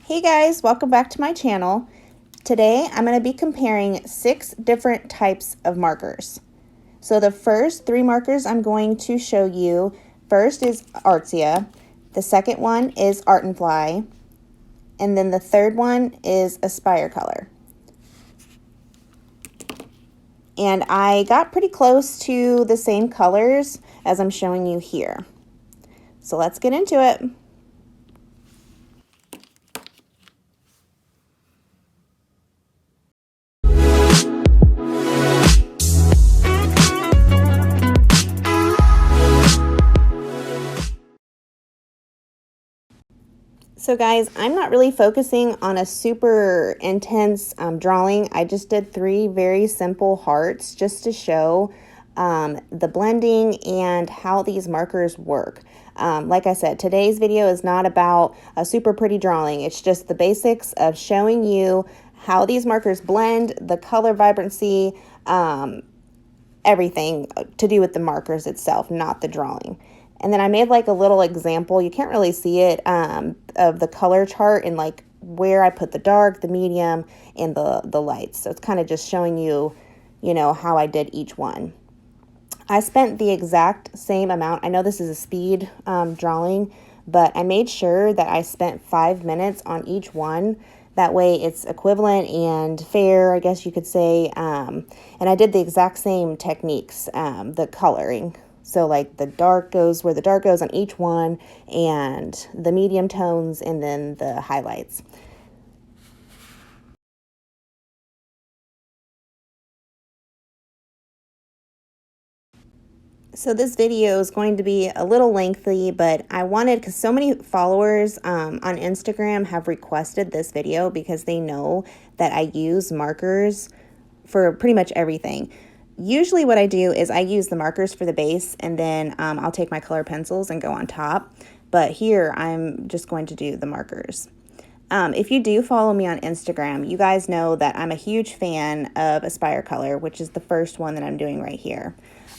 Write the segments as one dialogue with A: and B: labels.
A: Hey guys, welcome back to my channel. Today I'm going to be comparing 6 different types of markers. So the first 3 markers I'm going to show you, first is Arteza, the second one is Art and Fly, and then the third one is AspireColor. And I got pretty close to the same colors as I'm showing you here. So let's get into it. So guys, I'm not really focusing on a super intense drawing. I just did 3 very simple hearts just to show the blending and how these markers work. Like I said, today's video is not about a super pretty drawing. It's just the basics of showing you how these markers blend, the color vibrancy, everything to do with the markers itself, not the drawing. And then I made like a little example, you can't really see it, of the color chart and like where I put the dark, the medium, and the lights. So it's kind of just showing you, how I did each one. I spent the exact same amount. I know this is a speed drawing, but I made sure that I spent 5 minutes on each one. That way it's equivalent and fair, I guess you could say. And I did the exact same techniques, the coloring. So like the dark goes where the dark goes on each one, and the medium tones, and then the highlights. So this video is going to be a little lengthy, but I wanted, because so many followers on Instagram have requested this video because they know that I use markers for pretty much everything. Usually what I do is I use the markers for the base, and then I'll take my color pencils and go on top. But here I'm just going to do the markers. If you do follow me on Instagram, you guys know that I'm a huge fan of AspireColor, which is the first one that I'm doing right here.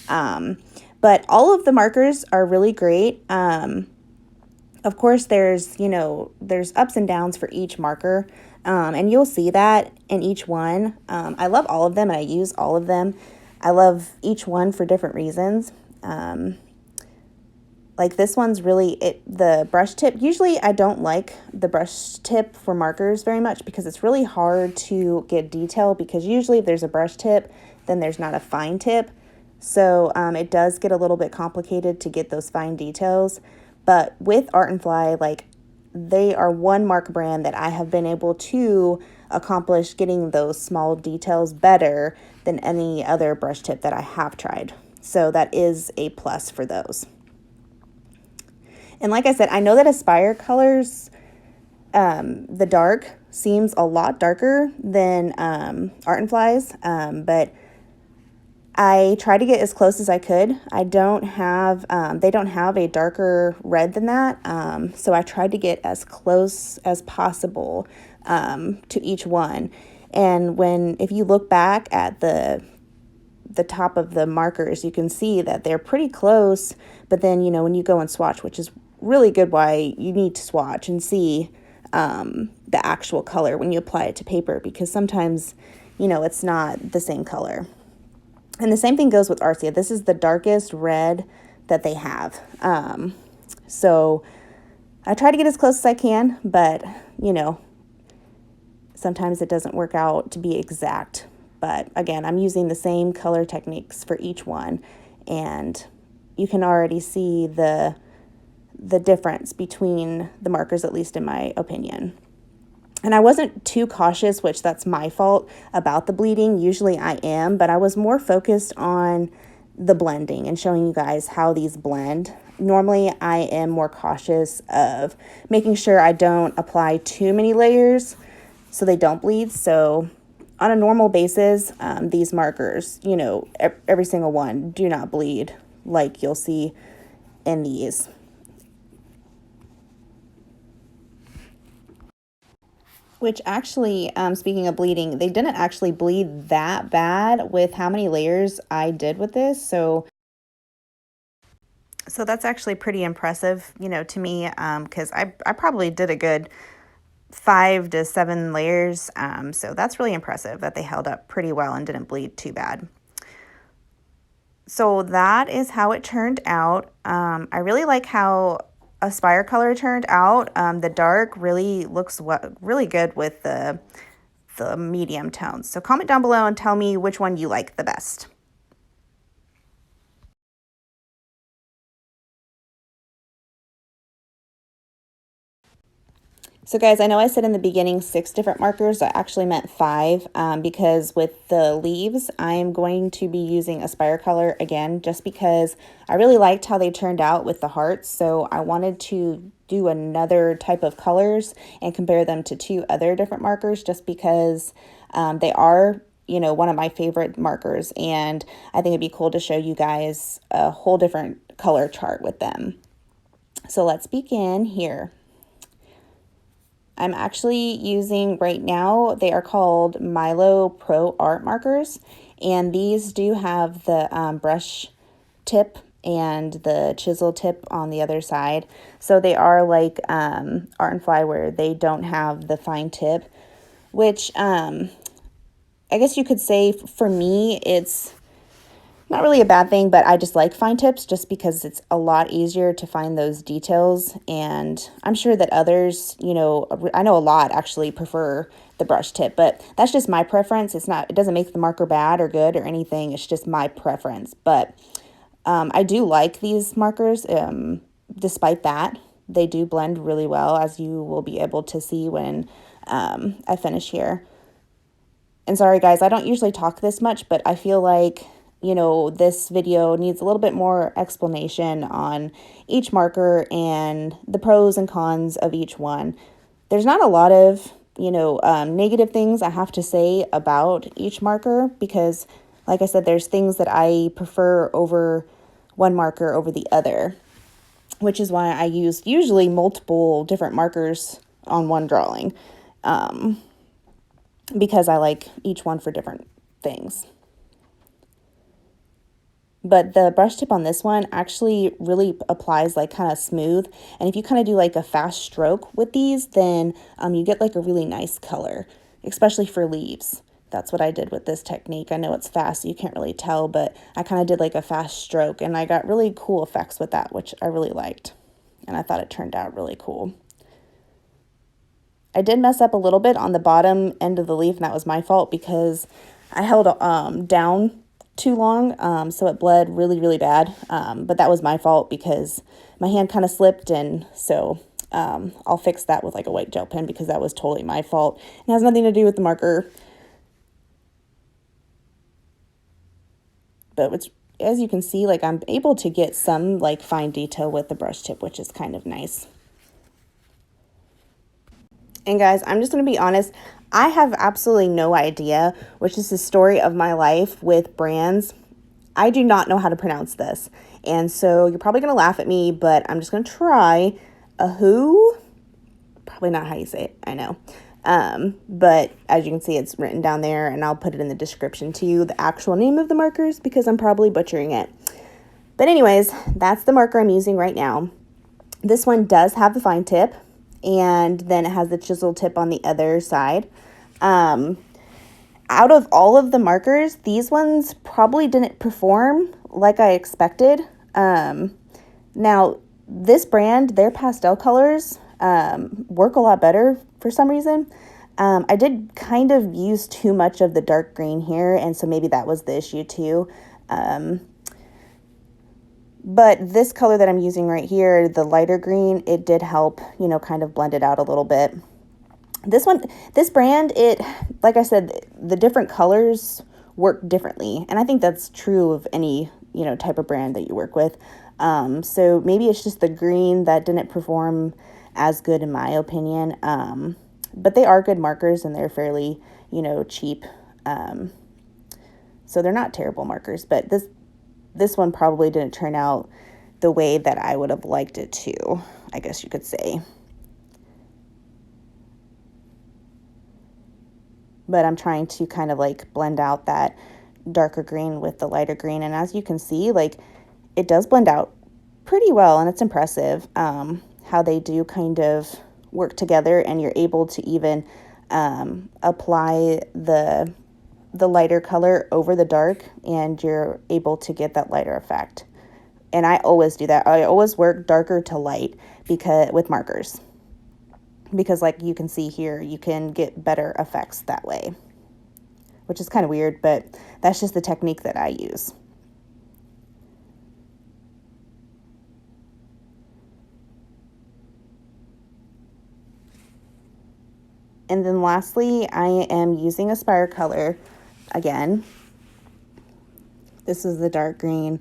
A: But all of the markers are really great. Of course, there's ups and downs for each marker, and you'll see that in each one. I love all of them, and I use all of them. I love each one for different reasons. Like this one's really, the brush tip, usually I don't like the brush tip for markers very much because it's really hard to get detail, because usually if there's a brush tip, then there's not a fine tip. So it does get a little bit complicated to get those fine details. But with Art and Fly, like, they are one marker brand that I have been able to accomplish getting those small details better than any other brush tip that I have tried. So that is a plus for those. And like I said, I know that AspireColors, the dark seems a lot darker than Art and Fly's, but I try to get as close as I could. I don't have, they don't have a darker red than that, so I tried to get as close as possible to each one. And if you look back at the top of the markers, you can see that they're pretty close, but then, when you go and swatch, which is really good why you need to swatch and see the actual color when you apply it to paper, because sometimes, it's not the same color. And the same thing goes with Arteza. This is the darkest red that they have. So I try to get as close as I can, but, sometimes it doesn't work out to be exact. But again, I'm using the same color techniques for each one, and you can already see the difference between the markers, at least in my opinion. And I wasn't too cautious, which that's my fault, about the bleeding. Usually I am, but I was more focused on the blending and showing you guys how these blend. Normally I am more cautious of making sure I don't apply too many layers so they don't bleed. So on a normal basis, these markers, every single one do not bleed like you'll see in these. Which actually, speaking of bleeding, they didn't actually bleed that bad with how many layers I did with this. So that's actually pretty impressive, to me, because I probably did a good 5 to 7 layers. So that's really impressive that they held up pretty well and didn't bleed too bad. So that is how it turned out. I really like how AspireColor turned out. The dark really looks really good with the medium tones. So comment down below and tell me which one you like the best. So guys, I know I said in the beginning 6 different markers. I actually meant 5 because with the leaves, I'm going to be using AspireColor again just because I really liked how they turned out with the hearts. So I wanted to do another type of colors and compare them to 2 other different markers just because they are, you know, one of my favorite markers. And I think it'd be cool to show you guys a whole different color chart with them. So let's begin here. I'm actually using right now, they are called Milo Pro Art Markers, and these do have the brush tip and the chisel tip on the other side. So they are like Art and Fly where they don't have the fine tip, which I guess you could say for me it's not really a bad thing, but I just like fine tips just because it's a lot easier to find those details. And I'm sure that others, you know, I know a lot actually prefer the brush tip, but that's just my preference. It doesn't make the marker bad or good or anything. It's just my preference. But I do like these markers. Despite that, they do blend really well, as you will be able to see when I finish here. And sorry guys, I don't usually talk this much, but I feel like, you know, this video needs a little bit more explanation on each marker and the pros and cons of each one. There's not a lot of, you know, negative things I have to say about each marker because, like I said, there's things that I prefer over one marker over the other, which is why I use usually multiple different markers on one drawing because I like each one for different things. But the brush tip on this one actually really applies like kind of smooth. And if you kind of do like a fast stroke with these, then you get like a really nice color, especially for leaves. That's what I did with this technique. I know it's fast, so you can't really tell, but I kind of did like a fast stroke and I got really cool effects with that, which I really liked. And I thought it turned out really cool. I did mess up a little bit on the bottom end of the leaf, and that was my fault because I held down too long, so it bled really, really bad. But that was my fault because my hand kind of slipped, and so I'll fix that with like a white gel pen because that was totally my fault. It has nothing to do with the marker. But it's, as you can see, like I'm able to get some like fine detail with the brush tip, which is kind of nice. And guys, I'm just going to be honest, I have absolutely no idea, which is the story of my life with brands. I do not know how to pronounce this. And so you're probably going to laugh at me, but I'm just going to try. Ohuhu, probably not how you say it, I know. But as you can see, it's written down there, and I'll put it in the description to you, the actual name of the markers, because I'm probably butchering it. But anyways, that's the marker I'm using right now. This one does have the fine tip, and then it has the chisel tip on the other side. Out of all of the markers, these ones probably didn't perform like I expected. Now, this brand, their pastel colors work a lot better for some reason. I did kind of use too much of the dark green here, and so maybe that was the issue too. But this color that I'm using right here, the lighter green, it did help, you know, kind of blend it out a little bit. This brand, it, like I said, the different colors work differently. And I think that's true of any, you know, type of brand that you work with. So maybe it's just the green that didn't perform as good in my opinion. But they are good markers and they're fairly, you know, cheap. So they're not terrible markers, but this one probably didn't turn out the way that I would have liked it to, I guess you could say. But I'm trying to kind of like blend out that darker green with the lighter green. And as you can see, like it does blend out pretty well, and it's impressive how they do kind of work together, and you're able to even apply the lighter color over the dark, and you're able to get that lighter effect. And I always do that. I always work darker to light with markers, because like you can see here, you can get better effects that way, which is kind of weird, but that's just the technique that I use. And then lastly, I am using AspireColor again. This is the dark green.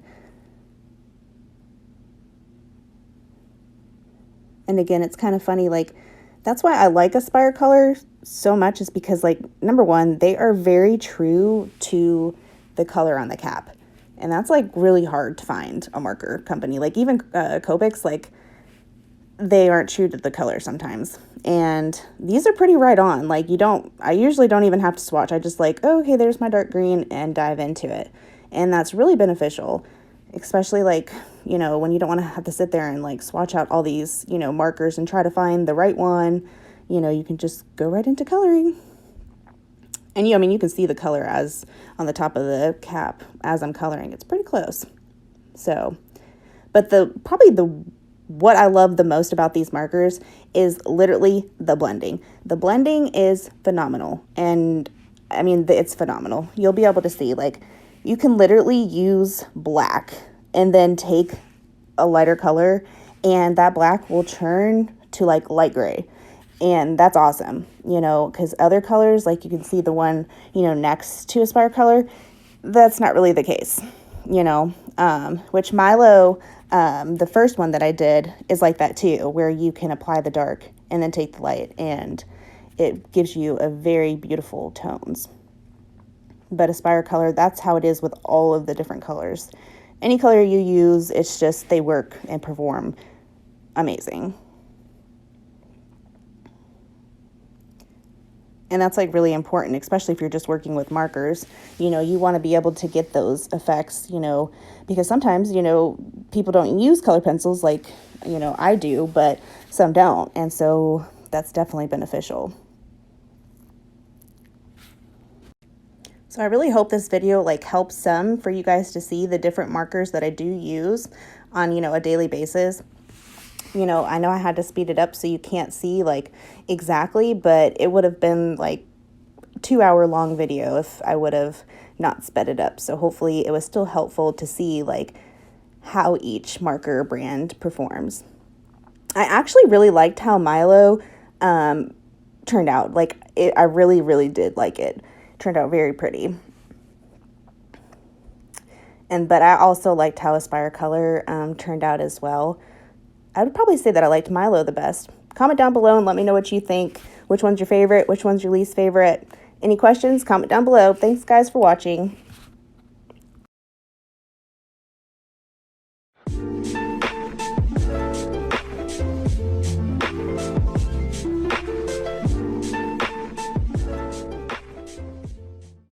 A: And again, it's kind of funny, like, that's why I like AspireColor so much, is because, like, number one, they are very true to the color on the cap. And that's, like, really hard to find a marker company. Like, even Copics, like, they aren't true to the color sometimes. And these are pretty right on. Like, I usually don't even have to swatch. I just like, oh, okay, there's my dark green, and dive into it. And that's really beneficial, especially like, you know, when you don't want to have to sit there and like swatch out all these, you know, markers and try to find the right one. You know, you can just go right into coloring. And I mean, you can see the color as on the top of the cap as I'm coloring. It's pretty close. So, but what I love the most about these markers is literally the blending. The blending is phenomenal. And I mean, it's phenomenal. You'll be able to see, like, you can literally use black and then take a lighter color, and that black will turn to like light gray. And that's awesome, you know, because other colors, like you can see the one, you know, next to AspireColor, that's not really the case, you know, which Milo, the first one that I did, is like that too, where you can apply the dark and then take the light, and it gives you a very beautiful tones. But AspireColor, that's how it is with all of the different colors. Any color you use, it's just they work and perform amazing. And that's like really important, especially if you're just working with markers. You know, you want to be able to get those effects, you know, because sometimes, you know, people don't use color pencils like, you know, I do, but some don't. And so that's definitely beneficial. So I really hope this video like helps some for you guys to see the different markers that I do use on, you know, a daily basis. You know I had to speed it up so you can't see like exactly, but it would have been like 2-hour long video if I would have not sped it up. So hopefully it was still helpful to see like how each marker brand performs. I actually really liked how Milo turned out. Like I really, really did like it. Turned out very pretty. But I also liked how AspireColor turned out as well. I would probably say that I liked Milo the best. Comment down below and let me know what you think. Which one's your favorite? Which one's your least favorite? Any questions? Comment down below. Thanks guys for watching.